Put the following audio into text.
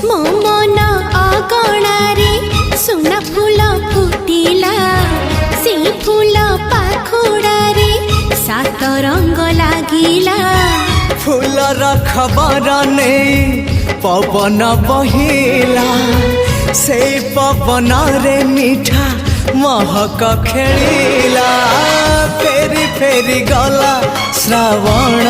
मो मन अगणारे सुना फूल फुटिला से फूल पाखुड़ारे सात रंग लागिला फूलर खबर नहीं पवन बहिला से पवन रे मीठा महक खेलिला फेरी फेरी गला श्रावण